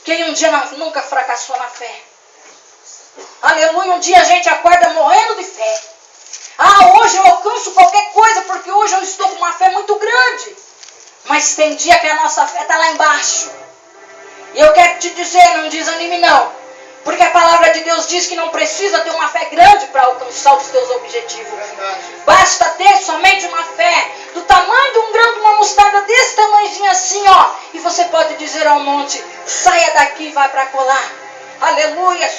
Quem um dia nunca fracassou na fé? Aleluia, um dia a gente acorda morrendo de fé. Hoje eu alcanço qualquer coisa porque hoje eu estou com uma fé muito grande. Mas tem dia que a nossa fé está lá embaixo. E eu quero te dizer, não desanime não. Porque a palavra de Deus diz que não precisa ter uma fé grande para alcançar os teus objetivos. Basta ter somente uma fé do tamanho de um grão de uma mostarda desse tamanhozinho assim, ó. E você pode dizer ao monte, saia daqui e vai para colar. Aleluia.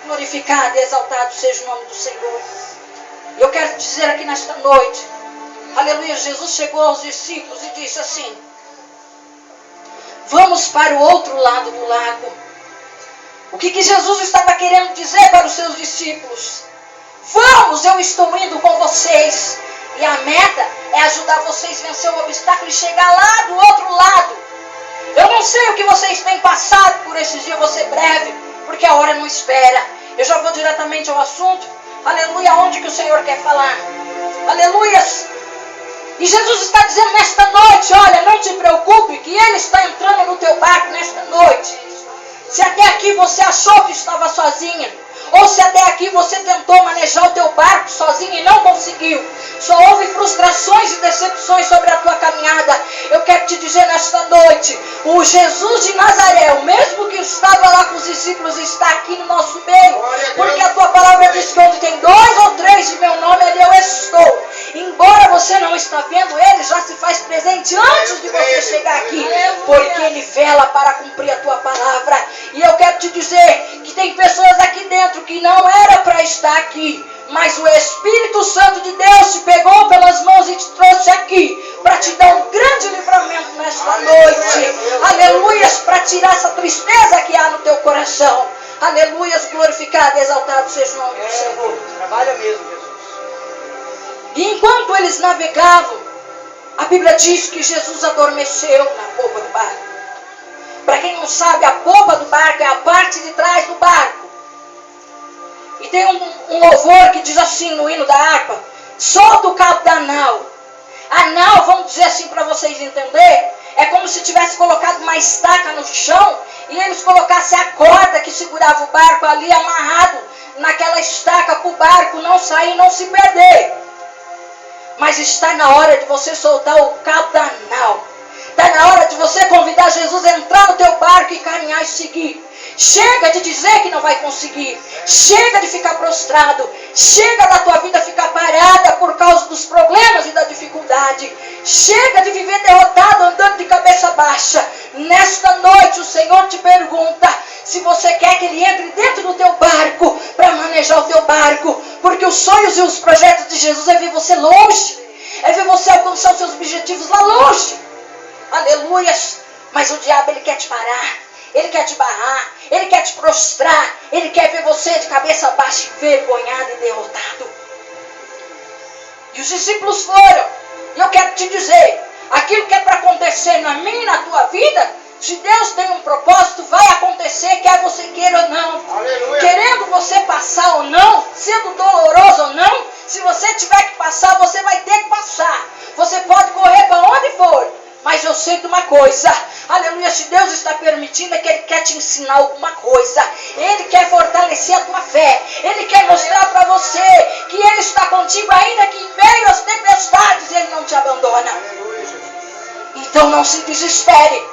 Glorificado e exaltado seja o nome do Senhor. E eu quero te dizer aqui nesta noite, aleluia, Jesus chegou aos discípulos e disse assim, vamos para o outro lado do lago. O que Jesus estava querendo dizer para os seus discípulos? Vamos, eu estou indo com vocês. E a meta é ajudar vocês a vencer o obstáculo e chegar lá do outro lado. Eu não sei o que vocês têm passado por esses dias, vou ser breve, porque a hora não espera. Eu já vou diretamente ao assunto. Aleluia, onde que o Senhor quer falar? Aleluias. E Jesus está dizendo nesta noite, olha, não te preocupe que Ele está entrando no teu barco nesta noite. Se até aqui você achou que estava sozinha, ou se até aqui você tentou manejar o teu barco sozinho e não conseguiu, só houve frustrações e decepções sobre a tua caminhada, eu quero te dizer nesta noite, o Jesus de Nazaré, o mesmo que estava lá com os discípulos, está aqui no nosso meio, porque a tua palavra diz que onde tem 2 ou 3 de meu nome, ali eu estou. Embora você não está vendo, Ele já se faz presente antes de você chegar aqui, porque Ele vela para cumprir a tua palavra. E eu quero te dizer que tem pessoas aqui dentro que não era para estar aqui, mas o Espírito Santo de Deus te pegou pelas mãos e te trouxe aqui para te dar um grande livramento nesta noite. Aleluias, para tirar essa tristeza que há no teu coração. Aleluias, glorificado e exaltado seja o nome do Senhor. Trabalha mesmo, Jesus. E enquanto eles navegavam, a Bíblia diz que Jesus adormeceu na popa do barco. Para quem não sabe, a popa do barco é a parte de trás do barco. E tem um louvor que diz assim no hino da harpa, solta o cabo da nau. A nau, vamos dizer assim para vocês entenderem, é como se tivesse colocado uma estaca no chão e eles colocassem a corda que segurava o barco ali amarrado naquela estaca para o barco não sair e não se perder. Mas está na hora de você soltar o cabo da nau. Está na hora de você convidar Jesus a entrar no teu barco e caminhar e seguir. Chega de dizer que não vai conseguir. Chega de ficar prostrado. Chega da tua vida ficar parada por causa dos problemas e da dificuldade. Chega de viver derrotado, andando de cabeça baixa. Nesta noite o Senhor te pergunta se você quer que Ele entre dentro do teu barco para manejar o teu barco. Porque os sonhos e os projetos de Jesus é ver você longe. É ver você alcançar os seus objetivos lá longe. Aleluias. Mas o diabo, ele quer te parar. Ele quer te barrar, Ele quer te prostrar, Ele quer ver você de cabeça baixa, envergonhado e derrotado. E os discípulos foram. E eu quero te dizer, aquilo que é para acontecer na minha e na tua vida, se Deus tem um propósito, vai acontecer, quer você queira ou não. Aleluia. Querendo você passar ou não, sendo doloroso ou não, se você tiver que passar, você vai ter que passar. Você pode correr para onde for. Mas eu sei de uma coisa, aleluia, se Deus está permitindo é que Ele quer te ensinar alguma coisa. Ele quer fortalecer a tua fé. Ele quer mostrar para você que Ele está contigo ainda que em meio às tempestades Ele não te abandona. Aleluia, Jesus. Então não se desespere.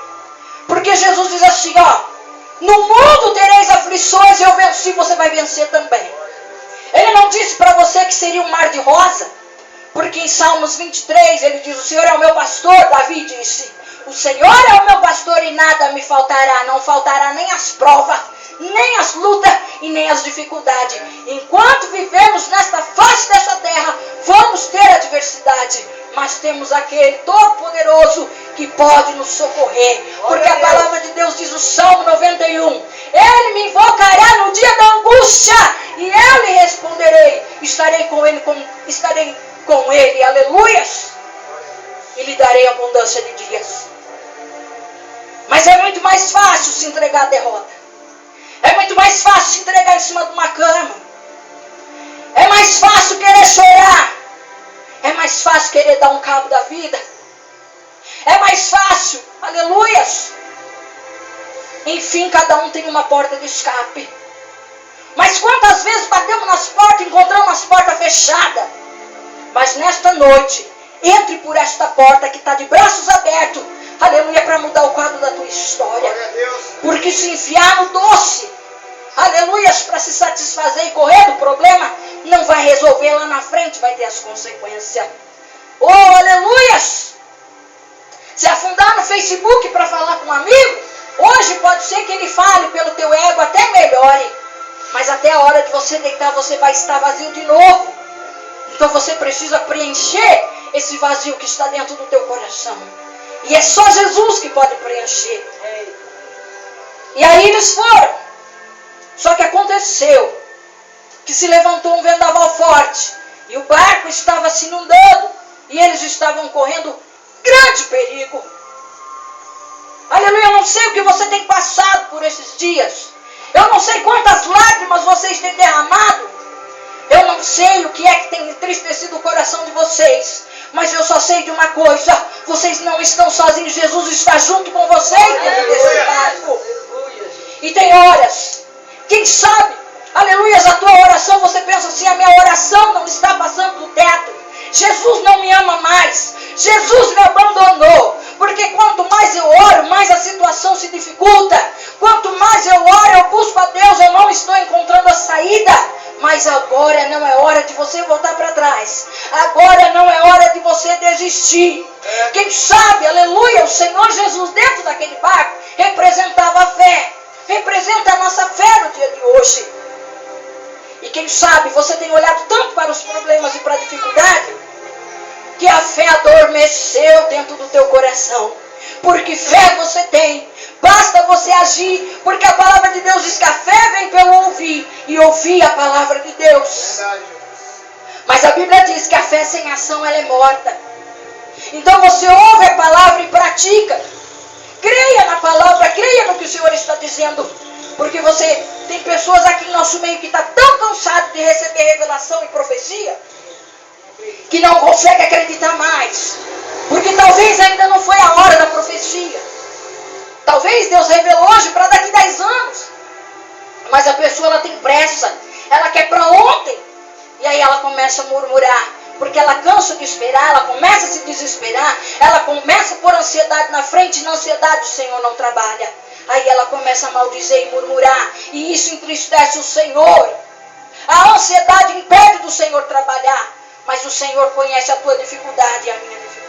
Porque Jesus diz assim, ó, no mundo tereis aflições e eu venci, você vai vencer também. Ele não disse para você que seria um mar de rosa. Porque em Salmos 23 ele diz, o Senhor é o meu pastor, Davi disse. O Senhor é o meu pastor e nada me faltará. Não faltará nem as provas, nem as lutas e nem as dificuldades. Enquanto vivemos nesta face dessa terra, vamos ter adversidade. Mas temos aquele Todo-Poderoso que pode nos socorrer. Porque a palavra de Deus diz no Salmo 91. Ele me invocará no dia da angústia e eu lhe responderei. Estarei com ele, aleluias, e lhe darei abundância de dias. Mas é muito mais fácil se entregar à derrota. É muito mais fácil se entregar em cima de uma cama. É mais fácil querer chorar. É mais fácil querer dar um cabo da vida. É mais fácil, aleluias, Enfim, cada um tem uma porta de escape. Mas quantas vezes batemos nas portas e encontramos as portas fechadas? Mas nesta noite, entre por esta porta que está de braços abertos, aleluia, para mudar o quadro da tua história. Porque se enfiar no doce, aleluia, para se satisfazer e correr do problema, não vai resolver lá na frente, vai ter as consequências. Oh, aleluias! Se afundar no Facebook para falar com um amigo, hoje pode ser que ele fale pelo teu ego, até melhore. Mas até a hora de você deitar, você vai estar vazio de novo. Então você precisa preencher esse vazio que está dentro do teu coração. E é só Jesus que pode preencher. E aí eles foram. Só que aconteceu que se levantou um vendaval forte. E o barco estava se inundando. E eles estavam correndo grande perigo. Aleluia, eu não sei o que você tem passado por esses dias. Eu não sei quantas lágrimas vocês têm derramado. Eu não sei o que é que tem entristecido o coração de vocês. Mas eu só sei de uma coisa. Vocês não estão sozinhos. Jesus está junto com vocês dentro desse barco. E tem horas, quem sabe, aleluia, a tua oração, você pensa assim, a minha oração não está passando do teto. Jesus não me ama mais. Jesus me abandonou. Porque quanto mais eu oro, mais a situação se dificulta. Quanto mais eu oro, eu busco a Deus, eu não estou encontrando a saída. Mas agora não é hora de você voltar para trás. Agora não é hora de você desistir. Quem sabe, aleluia, o Senhor Jesus dentro daquele barco representava a fé. Representa a nossa fé no dia de hoje. E quem sabe você tem olhado tanto para os problemas e para a dificuldade, que a fé adormeceu dentro do teu coração. Porque fé você tem. Basta você agir. Porque a palavra de Deus diz que a fé vem pelo ouvir. E ouvir a palavra de Deus. Mas a Bíblia diz que a fé sem ação ela é morta. Então você ouve a palavra e pratica. Creia na palavra, creia no que o Senhor está dizendo. Porque você tem pessoas aqui no nosso meio que está tão cansado de receber revelação e profecia, que não consegue acreditar mais. Porque talvez ainda não foi a hora da profecia. Talvez Deus revelou hoje para daqui 10 anos. Mas a pessoa ela tem pressa. Ela quer para ontem. E aí ela começa a murmurar. Porque ela cansa de esperar, ela começa a se desesperar. Ela começa a pôr ansiedade na frente. E na ansiedade o Senhor não trabalha. Aí ela começa a maldizer e murmurar. E isso entristece o Senhor. A ansiedade impede do Senhor trabalhar. Mas o Senhor conhece a tua dificuldade e a minha dificuldade.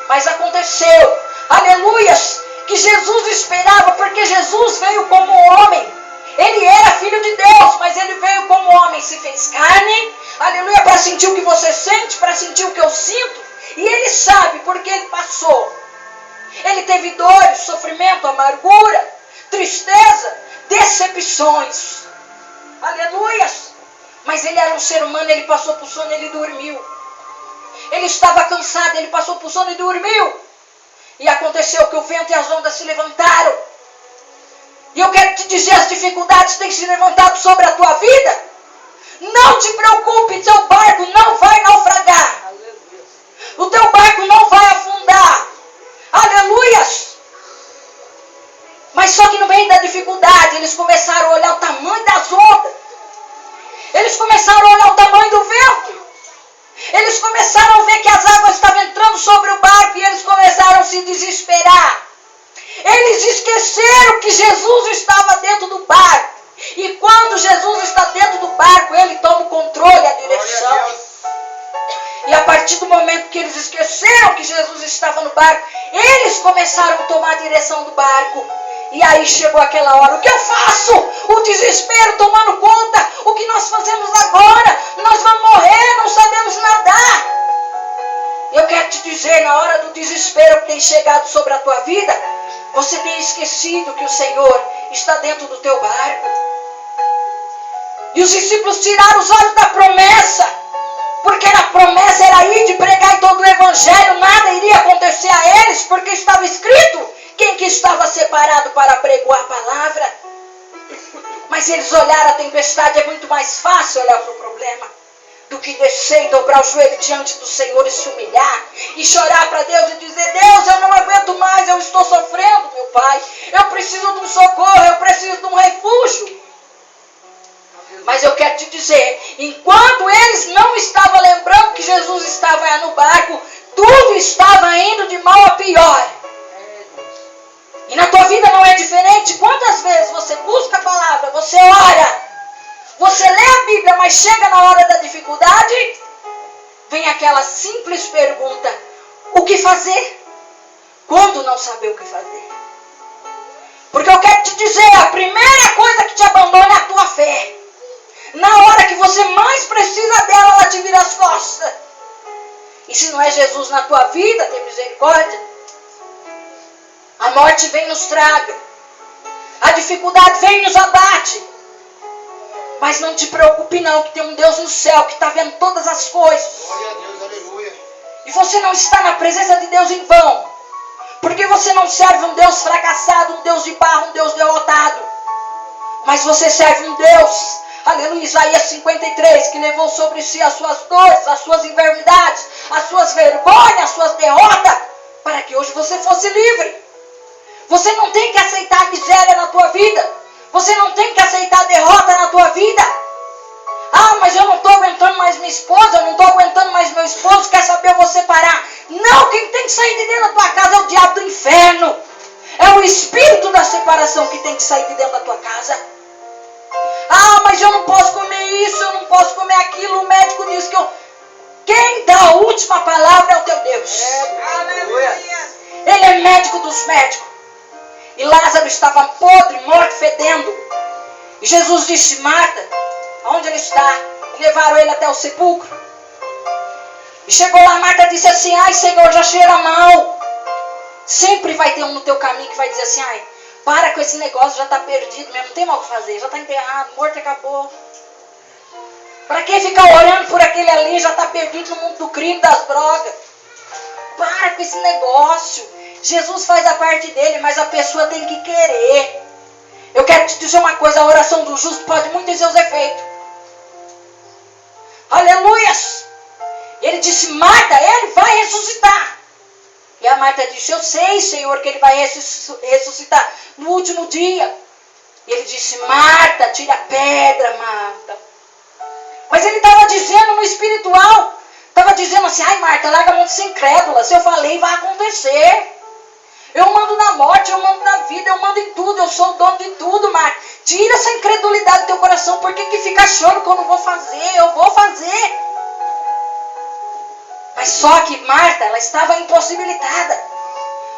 Mas aconteceu, aleluias, que Jesus esperava, porque Jesus veio como homem. Ele era filho de Deus, mas ele veio como homem, se fez carne, aleluia, para sentir o que você sente, para sentir o que eu sinto. E ele sabe, porque ele passou. Ele teve dores, sofrimento, amargura, tristeza, decepções. Aleluias. Mas ele era um ser humano, ele passou por sono, ele dormiu. Ele estava cansado, ele passou por sono e dormiu. E aconteceu que o vento e as ondas se levantaram. E eu quero te dizer, as dificuldades têm se levantado sobre a tua vida. Não te preocupe, teu barco não vai naufragar. O teu barco não vai afundar. Aleluias. Mas só que no meio da dificuldade, eles começaram a olhar o tamanho das ondas. Eles começaram a olhar o tamanho do vento. Eles começaram a ver que as águas estavam entrando sobre o barco e eles começaram a se desesperar. Eles esqueceram que Jesus estava dentro do barco. E quando Jesus está dentro do barco, ele toma o controle, a direção. E a partir do momento que eles esqueceram que Jesus estava no barco, eles começaram a tomar a direção do barco. E aí chegou aquela hora, o que eu faço? O desespero tomando conta. O que nós fazemos agora? Nós vamos morrer, não sabemos nadar. Eu quero te dizer, na hora do desespero que tem chegado sobre a tua vida, você tem esquecido que o Senhor está dentro do teu barco. E os discípulos tiraram os olhos da promessa, porque a promessa era ir de pregar em todo o evangelho, nada iria acontecer a eles, porque estava escrito quem que estava separado para pregoar a palavra. Mas eles olharam a tempestade, é muito mais fácil olhar para o problema. do que descer e dobrar o joelho diante do Senhor e se humilhar e chorar para Deus e dizer: Deus, eu não aguento mais, eu estou sofrendo, meu Pai, eu preciso de um socorro, eu preciso de um refúgio. Mas eu quero te dizer, enquanto eles não estavam lembrando que Jesus estava no barco, tudo estava indo de mal a pior. E na tua vida não é diferente. Quantas vezes você busca a palavra, você ora, você lê a Bíblia, mas chega na hora da dificuldade, vem aquela simples pergunta: o que fazer? Quando não saber o que fazer? Porque eu quero te dizer, a primeira coisa que te abandona é a tua fé. Na hora que você mais precisa dela, ela te vira as costas. E se não é Jesus na tua vida, tem misericórdia. A morte vem e nos traga. A dificuldade vem e nos abate. Mas não te preocupe não, que tem um Deus no céu que está vendo todas as coisas. Glória a Deus, aleluia. E você não está na presença de Deus em vão. Porque você não serve um Deus fracassado, um Deus de barro, um Deus derrotado. Mas você serve um Deus, aleluia, Isaías 53, que levou sobre si as suas dores, as suas enfermidades, as suas vergonhas, as suas derrotas, para que hoje você fosse livre. Você não tem que aceitar a miséria na tua vida. Você não tem que aceitar a derrota na tua vida. Ah, mas eu não estou aguentando mais minha esposa, eu não estou aguentando mais meu esposo, quer saber, eu vou separar. Não, quem tem que sair de dentro da tua casa é o diabo do inferno. É o espírito da separação que tem que sair de dentro da tua casa. Ah, mas eu não posso comer isso, eu não posso comer aquilo, o médico diz que eu... Quem dá a última palavra é o teu Deus. Aleluia. Ele é médico dos médicos. E Lázaro estava podre, morto, fedendo. E Jesus disse: Marta, onde ele está? E levaram ele até o sepulcro. E chegou lá, Marta disse assim: ai, Senhor, já cheira mal. Sempre vai ter um no teu caminho que vai dizer assim: ai, para com esse negócio, já está perdido mesmo, não tem mal o que fazer, já está enterrado, morto, acabou. Para que ficar orando por aquele ali, já está perdido no mundo do crime, das drogas. Para com esse negócio. Jesus faz a parte dele, mas a pessoa tem que querer. Eu quero te dizer uma coisa: a oração do justo pode muito ter seus efeitos. Aleluias! Ele disse: Marta, ele vai ressuscitar. E a Marta disse: eu sei, Senhor, que ele vai ressuscitar no último dia. E ele disse: Marta, tira a pedra, Marta. Mas ele estava dizendo no espiritual, estava dizendo assim: ai, Marta, larga a mão de ser incrédula. Se eu falei, vai acontecer. Eu mando na morte, eu mando na vida, eu mando em tudo, eu sou o dono de tudo, Marta. Tira essa incredulidade do teu coração. Por que fica achando que eu não vou fazer? Eu vou fazer. Mas só que Marta, ela estava impossibilitada.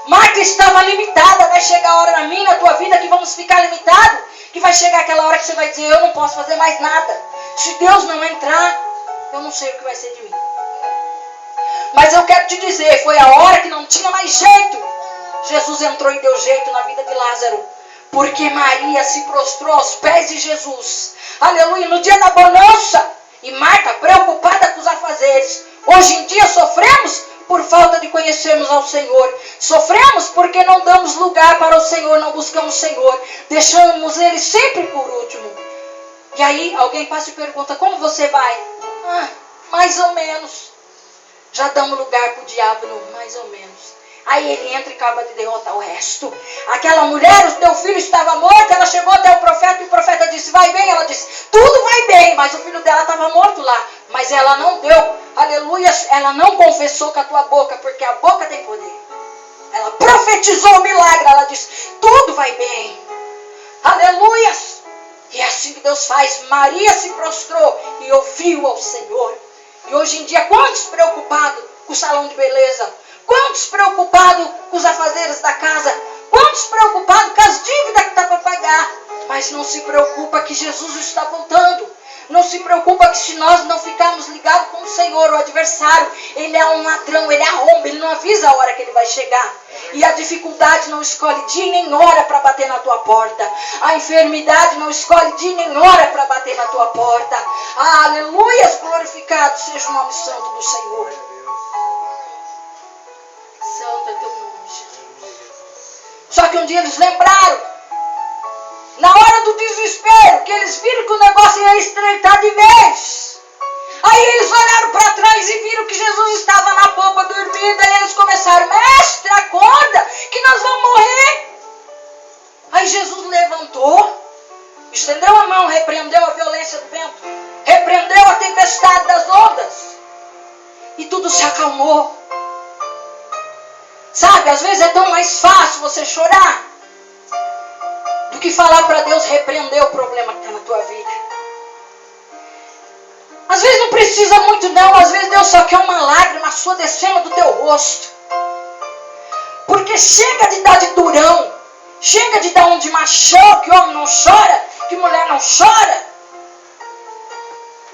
Marta estava limitada. Vai chegar a hora na minha, na tua vida, que vamos ficar limitados. Que vai chegar aquela hora que você vai dizer: eu não posso fazer mais nada. Se Deus não entrar, eu não sei o que vai ser de mim. Mas eu quero te dizer, foi a hora que não tinha mais jeito. Jesus entrou e deu jeito na vida de Lázaro. Porque Maria se prostrou aos pés de Jesus. Aleluia, no dia da bonança. E Marta preocupada com os afazeres. Hoje em dia sofremos por falta de conhecermos ao Senhor. Sofremos porque não damos lugar para o Senhor, não buscamos o Senhor. Deixamos Ele sempre por último. E aí alguém passa e pergunta: como você vai? Ah, mais ou menos. Já damos lugar para o diabo no mais ou menos. Aí ele entra e acaba de derrotar o resto. Aquela mulher, o teu filho estava morto, ela chegou até o profeta e o profeta disse: vai bem? Ela disse: tudo vai bem, mas o filho dela estava morto lá. Mas ela não deu, aleluia, ela não confessou com a tua boca, porque a boca tem poder. Ela profetizou o milagre, ela disse: tudo vai bem. Aleluia. E é assim que Deus faz. Maria se prostrou e ouviu ao Senhor. E hoje em dia, quantos preocupados com o salão de beleza? Quantos preocupados com os afazeres da casa? Quantos preocupados com as dívidas que está para pagar? Mas não se preocupa que Jesus está voltando. Não se preocupa que se nós não ficarmos ligados com o Senhor, o adversário, ele é um ladrão, ele arromba, ele não avisa a hora que ele vai chegar. E a dificuldade não escolhe dia nem hora para bater na tua porta. A enfermidade não escolhe dia nem hora para bater na tua porta. Aleluia, glorificado seja o nome santo do Senhor. Santo é teu nome, Jesus. Só que um dia eles lembraram, na hora do desespero, que eles viram que o negócio ia estreitar de vez. Aí eles olharam para trás e viram que Jesus estava na popa dormindo. Aí eles começaram: mestre, acorda, que nós vamos morrer. Aí Jesus levantou, estendeu a mão, repreendeu a violência do vento, repreendeu a tempestade das ondas, e tudo se acalmou. Sabe, às vezes é tão mais fácil você chorar do que falar para Deus repreender o problema que está na tua vida. Às vezes não precisa muito não, às vezes Deus só quer uma lágrima sua descendo do teu rosto. Porque chega de dar de durão, chega de dar um de machão, que homem não chora, que mulher não chora.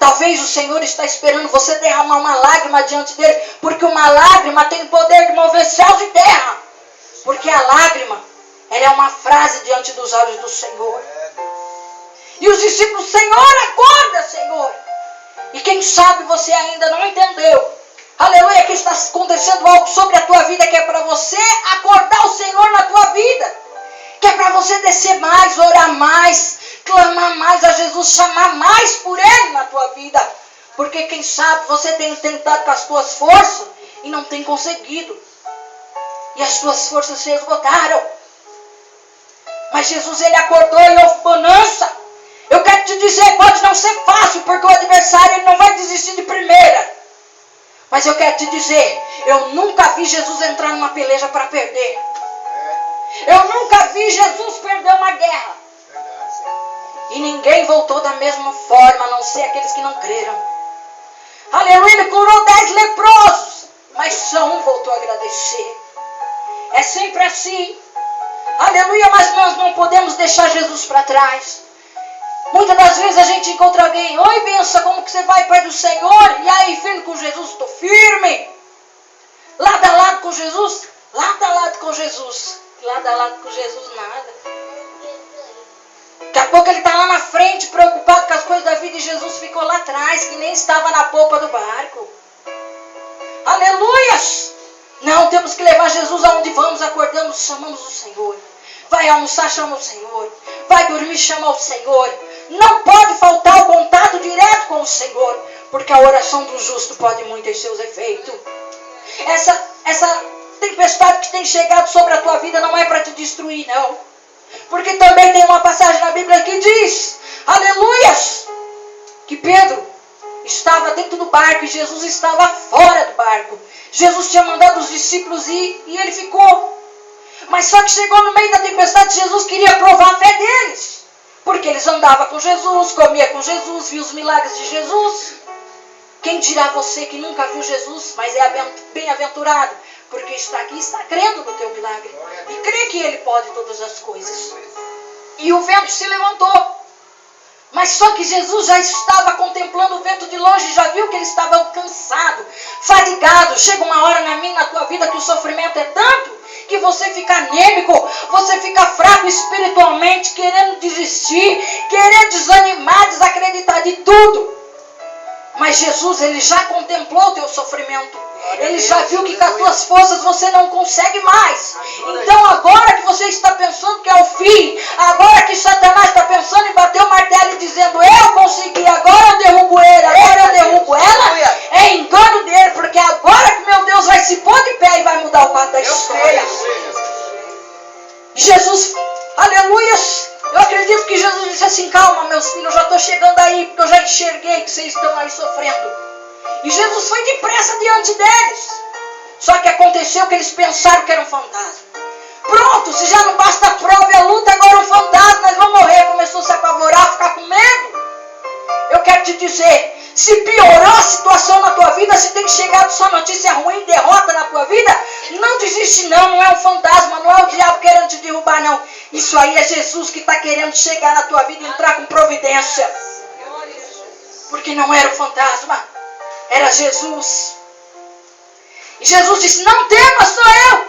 Talvez o Senhor está esperando você derramar uma lágrima diante dele, porque uma lágrima tem o poder de mover céus e terra. Porque a lágrima, ela é uma frase diante dos olhos do Senhor. E os discípulos: Senhor, acorda, Senhor. E quem sabe você ainda não entendeu, aleluia, que está acontecendo algo sobre a tua vida, que é para você acordar o Senhor na tua vida, que é para você descer mais, orar mais, clamar mais a Jesus, chamar mais por Ele na tua vida. Porque quem sabe você tem tentado com as tuas forças e não tem conseguido, e as tuas forças se esgotaram. Mas Jesus, Ele acordou e houve bonança. Eu quero te dizer, pode não ser fácil, porque o adversário ele não vai desistir de primeira. Mas eu quero te dizer, eu nunca vi Jesus entrar numa peleja para perder. Eu nunca vi Jesus perder uma guerra. E ninguém voltou da mesma forma, a não ser aqueles que não creram. Aleluia, ele curou 10 leprosos, mas só um voltou a agradecer. É sempre assim. Aleluia, mas nós não podemos deixar Jesus para trás. Muitas das vezes a gente encontra alguém: oi, benção, como que você vai, Pai do Senhor? E aí, firme com Jesus? Estou firme. Lado a lado com Jesus? Lado a lado com Jesus. Lado a lado com Jesus, nada. Daqui a pouco ele está lá na frente, preocupado com as coisas da vida, e Jesus ficou lá atrás, que nem estava na popa do barco. Aleluias! Não, temos que levar Jesus aonde vamos, acordamos, chamamos o Senhor. Vai almoçar, chama o Senhor. Vai dormir, chama o Senhor. Não pode faltar o contato direto com o Senhor, porque a oração do justo pode muito em seus efeitos. Essa tempestade que tem chegado sobre a tua vida não é para te destruir, não. Porque também tem uma passagem na Bíblia que diz, aleluias, que Pedro estava dentro do barco e Jesus estava fora do barco. Jesus tinha mandado os discípulos ir e ele ficou. Mas só que chegou no meio da tempestade, Jesus queria provar a fé deles. Porque eles andavam com Jesus, comia com Jesus, via os milagres de Jesus. Quem dirá você que nunca viu Jesus, mas é bem-aventurado, porque está aqui e está crendo no teu milagre. E crê que Ele pode todas as coisas. E o vento se levantou. Mas só que Jesus já estava contemplando o vento de longe, já viu que ele estava cansado, fadigado. Chega uma hora na minha e na tua vida que o sofrimento é tanto que você fica anêmico, você fica fraco espiritualmente, querendo desistir, querendo desanimar, desacreditar de tudo. Mas Jesus, ele já contemplou o teu sofrimento. Ele já viu que com as tuas forças você não consegue mais. Então agora que você está pensando que é o fim, agora que Satanás está pensando em bater o martelo e dizendo, eu consegui, agora eu derrubo ele, agora eu derrubo ela, é engano dele, porque agora que meu Deus vai se pôr de pé e vai mudar o quadro da história. Jesus, aleluia, eu acredito que Jesus disse assim, calma meus filhos, eu já estou chegando aí, porque eu já enxerguei que vocês estão aí sofrendo. E Jesus foi depressa diante deles. Só que aconteceu que eles pensaram que era um fantasma. Pronto, se já não basta a prova e a luta, agora um fantasma, nós vamos morrer. Começou a se apavorar, ficar com medo. Eu quero te dizer, se piorou a situação na tua vida, se tem chegado só notícia ruim, derrota na tua vida, não desiste não, não é um fantasma, não é o diabo querendo te derrubar não. Isso aí é Jesus que está querendo chegar na tua vida e entrar com providência. Porque não era um fantasma. Era Jesus. E Jesus disse, não temas, sou eu.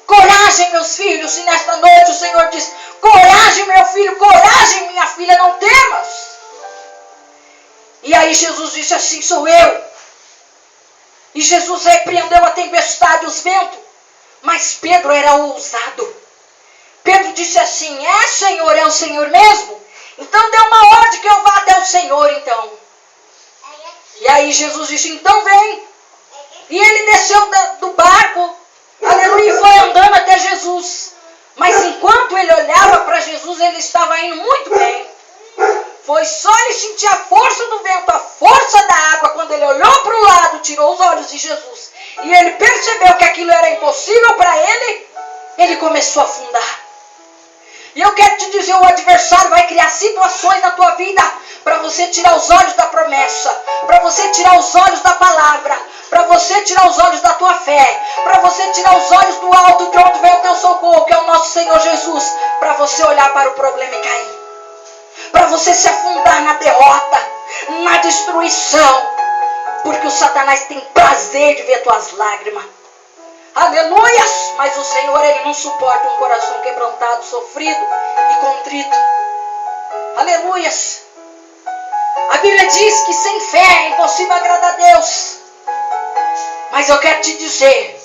Coragem, meus filhos. E nesta noite o Senhor diz, coragem, meu filho, coragem, minha filha, não temas. E aí Jesus disse assim, sou eu. E Jesus repreendeu a tempestade e os ventos. Mas Pedro era ousado. Pedro disse assim, Senhor, é o Senhor mesmo? Então dê uma ordem que eu vá até o Senhor, então. E aí Jesus disse, então vem. E ele desceu do barco, aleluia, e foi andando até Jesus. Mas enquanto ele olhava para Jesus, ele estava indo muito bem. Foi só ele sentir a força do vento, a força da água, quando ele olhou para o lado, tirou os olhos de Jesus. E ele percebeu que aquilo era impossível para ele, ele começou a afundar. E eu quero te dizer, o adversário vai criar situações na tua vida para você tirar os olhos da promessa, para você tirar os olhos da palavra, para você tirar os olhos da tua fé, para você tirar os olhos do alto de onde vem o teu socorro, que é o nosso Senhor Jesus, para você olhar para o problema e cair, para você se afundar na derrota, na destruição, porque o Satanás tem prazer de ver tuas lágrimas. Aleluias! Mas o Senhor, Ele não suporta um coração quebrantado, sofrido e contrito. Aleluias! A Bíblia diz que sem fé é impossível agradar a Deus. Mas eu quero te dizer,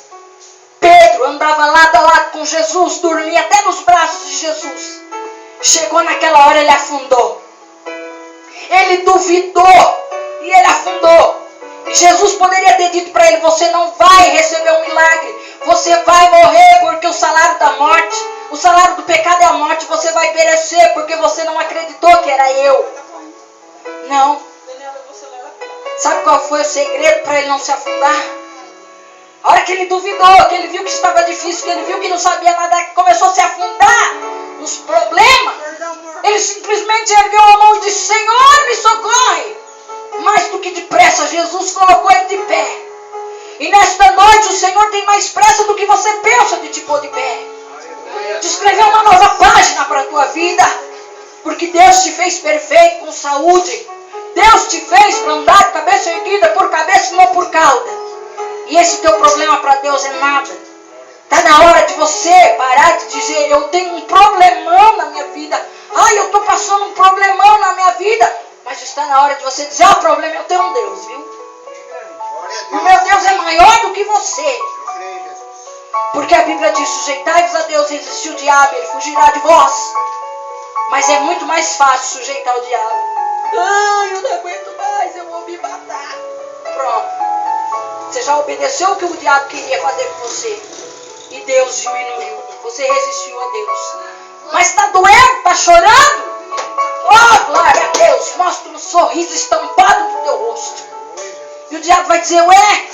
Pedro andava lado a lado com Jesus, dormia até nos braços de Jesus. Chegou naquela hora, ele afundou. Ele duvidou e ele afundou. Jesus poderia ter dito para ele, você não vai receber um milagre, você vai morrer porque o salário da morte, o salário do pecado é a morte, você vai perecer porque você não acreditou que era eu. Não. Sabe qual foi o segredo para ele não se afundar? A hora que ele duvidou, que ele viu que estava difícil, que ele viu que não sabia nada, que começou a se afundar nos problemas, ele simplesmente ergueu a mão e disse, Senhor, me socorre. Mais do que depressa, Jesus colocou ele de pé. E nesta noite o Senhor tem mais pressa do que você pensa de te pôr de pé. De escrever uma nova página para a tua vida. Porque Deus te fez perfeito com saúde. Deus te fez para andar de cabeça erguida por cabeça e não por cauda. E esse teu problema para Deus é nada. Está na hora de você parar de dizer, eu tenho um problemão na minha vida. Ai, eu estou passando um problemão na minha vida. Mas está na hora de você dizer, o problema eu tenho um Deus, viu? O meu Deus é maior do que você. Porque a Bíblia diz, sujeitai-vos a Deus, resistir o diabo, ele fugirá de vós. Mas é muito mais fácil sujeitar o diabo. Ai, eu não aguento mais, eu vou me matar. Pronto. Você já obedeceu o que o diabo queria fazer com você. E Deus diminuiu. Você resistiu a Deus. Mas está doendo, está chorando? Oh, glória a Deus, mostra um sorriso estampado no teu rosto. E o diabo vai dizer, ué,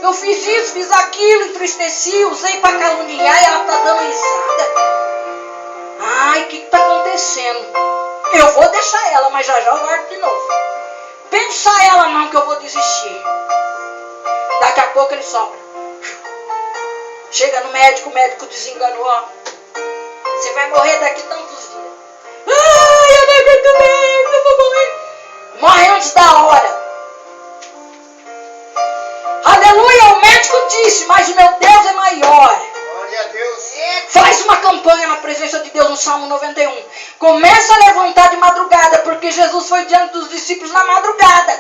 eu fiz isso, fiz aquilo, entristeci, usei para caluniar e ela está dando risada. Ai, o que está acontecendo? Eu vou deixar ela, mas já eu guardo de novo. Pensa ela não que eu vou desistir. Daqui a pouco ele sopra. Chega no médico, o médico desenganou, ó. Você vai morrer daqui tantos dias. Ai, eu não aguento mais, eu vou morrer. Morre antes da hora. Aleluia, o médico disse, mas o meu Deus é maior. Glória a Deus. Faz uma campanha na presença de Deus no Salmo 91. Começa a levantar de madrugada, porque Jesus foi diante dos discípulos na madrugada.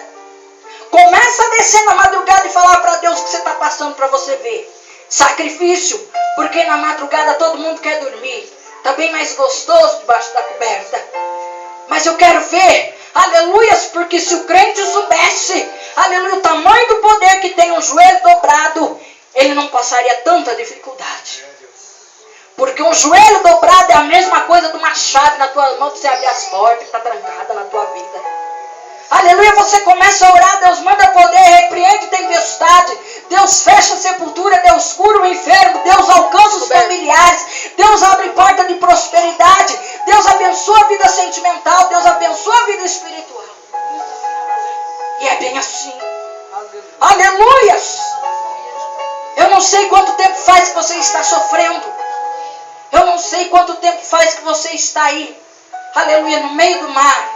Começa a descer na madrugada e falar para Deus o que você está passando para você ver. Sacrifício, porque na madrugada todo mundo quer dormir. Está bem mais gostoso debaixo da coberta. Mas eu quero ver, aleluias, porque se o crente soubesse, aleluia, o tamanho do poder que tem um joelho dobrado, ele não passaria tanta dificuldade. Porque um joelho dobrado é a mesma coisa de uma chave na tua mão para você abrir as portas que está trancada na tua vida. Aleluia, você começa a orar, Deus manda poder, repreende tempestade, Deus fecha a sepultura, Deus cura o enfermo, Deus alcança os familiares, Deus abre porta de prosperidade, Deus abençoa a vida sentimental, Deus abençoa a vida espiritual. E é bem assim. Aleluias! Eu não sei quanto tempo faz que você está sofrendo. Eu não sei quanto tempo faz que você está aí, aleluia, no meio do mar,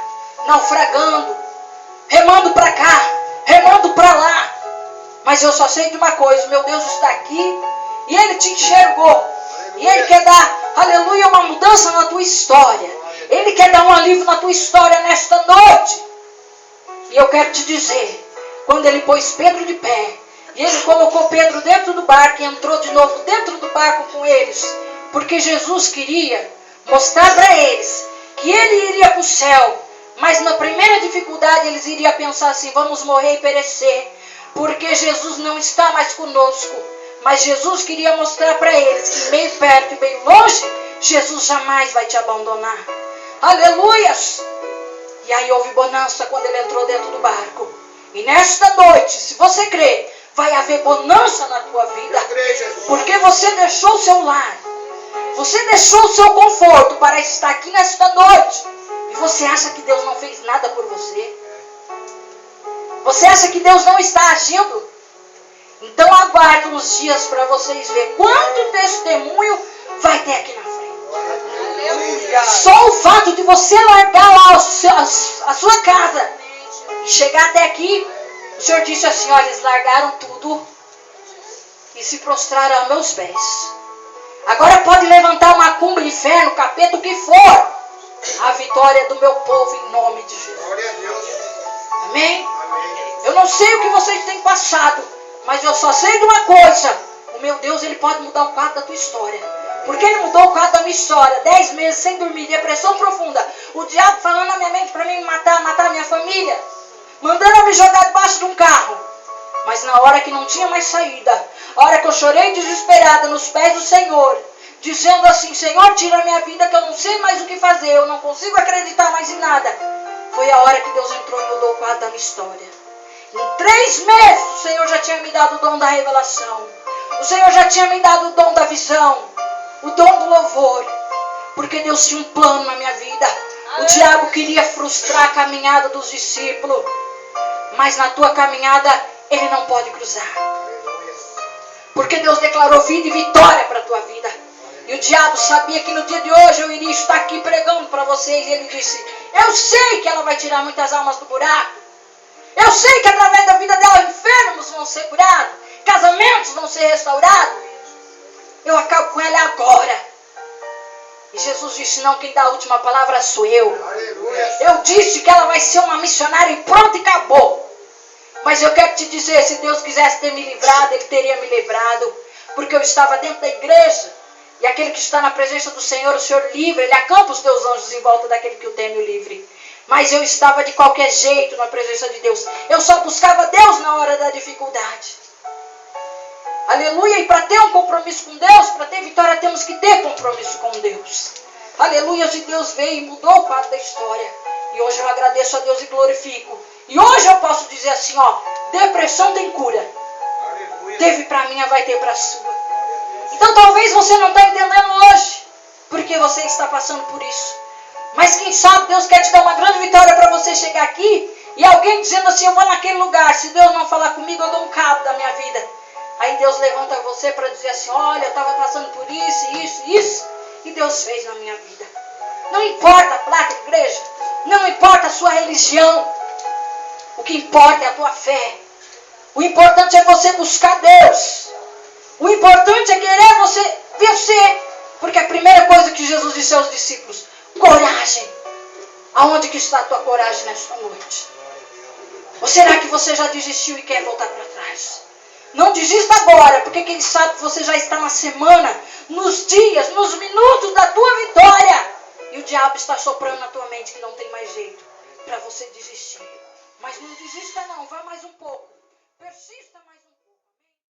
naufragando, remando para cá, remando para lá. Mas eu só sei de uma coisa, meu Deus está aqui e Ele te enxergou. E Ele quer dar, aleluia, uma mudança na tua história. Ele quer dar um alívio na tua história nesta noite. E eu quero te dizer, quando Ele pôs Pedro de pé, e Ele colocou Pedro dentro do barco e entrou de novo dentro do barco com eles, porque Jesus queria mostrar para eles que Ele iria para o céu, Mas na primeira dificuldade eles iriam pensar assim: vamos morrer e perecer, porque Jesus não está mais conosco. Mas Jesus queria mostrar para eles que meio perto e bem longe, Jesus jamais vai te abandonar. Aleluias! E aí houve bonança quando ele entrou dentro do barco. E nesta noite, se você crê, vai haver bonança na tua vida. Porque você deixou o seu lar. Você deixou o seu conforto para estar aqui nesta noite. E você acha que Deus não fez nada por você? Você acha que Deus não está agindo? Então aguarde uns dias para vocês verem quanto testemunho vai ter aqui na frente. Só o fato de você largar lá a sua casa e chegar até aqui, o Senhor disse assim: olha, eles largaram tudo e se prostraram aos meus pés. Agora pode levantar uma cumba, inferno, capeta, o que for. A vitória do meu povo em nome de Jesus. Amém? Eu não sei o que vocês têm passado, mas eu só sei de uma coisa: o meu Deus, Ele pode mudar o quadro da tua história. Porque Ele mudou o quadro da minha história. 10 meses sem dormir, depressão profunda. O diabo falando na minha mente para mim matar a minha família. Mandando eu me jogar debaixo de um carro. Mas na hora que não tinha mais saída, a hora que eu chorei desesperada nos pés do Senhor, dizendo assim: Senhor, tira a minha vida que eu não sei mais o que fazer, eu não consigo acreditar mais em nada. Foi a hora que Deus entrou e mudou o quadro da minha história. Em 3 meses o Senhor já tinha me dado o dom da revelação. O Senhor já tinha me dado o dom da visão, o dom do louvor. Porque Deus tinha um plano na minha vida. O diabo queria frustrar a caminhada dos discípulos. Mas na tua caminhada ele não pode cruzar. Porque Deus declarou vida e vitória para a tua vida. E o diabo sabia que no dia de hoje eu iria estar aqui pregando para vocês. E ele disse: eu sei que ela vai tirar muitas almas do buraco. Eu sei que através da vida dela enfermos vão ser curados, casamentos vão ser restaurados. Eu acabo com ela agora. E Jesus disse: não, quem dá a última palavra sou eu. Eu disse que ela vai ser uma missionária e pronto, e acabou. Mas eu quero te dizer, se Deus quisesse ter me livrado, Ele teria me livrado. Porque eu estava dentro da igreja. E aquele que está na presença do Senhor, o Senhor livre. Ele acampa os teus anjos em volta daquele que o teme e o livre. Mas eu estava de qualquer jeito na presença de Deus. Eu só buscava Deus na hora da dificuldade. Aleluia. E para ter um compromisso com Deus, para ter vitória, temos que ter compromisso com Deus. Aleluia. E Deus veio e mudou o quadro da história. E hoje eu agradeço a Deus e glorifico. E hoje eu posso dizer assim, ó: depressão tem cura. Aleluia. Teve para mim, vai ter para a sua. Então talvez você não está entendendo hoje, porque você está passando por isso. Mas quem sabe Deus quer te dar uma grande vitória para você chegar aqui. E alguém dizendo assim: eu vou naquele lugar, se Deus não falar comigo, eu dou um cabo da minha vida. Aí Deus levanta você para dizer assim: olha, eu estava passando por isso, e Deus fez na minha vida. Não importa a placa de igreja, não importa a sua religião. O que importa é a tua fé. O importante é você buscar Deus. O importante é querer você vencer. Porque a primeira coisa que Jesus disse aos discípulos: coragem. Aonde que está a tua coragem nesta noite? Ou será que você já desistiu e quer voltar para trás? Não desista agora, porque quem sabe você já está na semana, nos dias, nos minutos da tua vitória. E o diabo está soprando na tua mente que não tem mais jeito para você desistir. Mas não desista não, vá mais um pouco. Persista mais.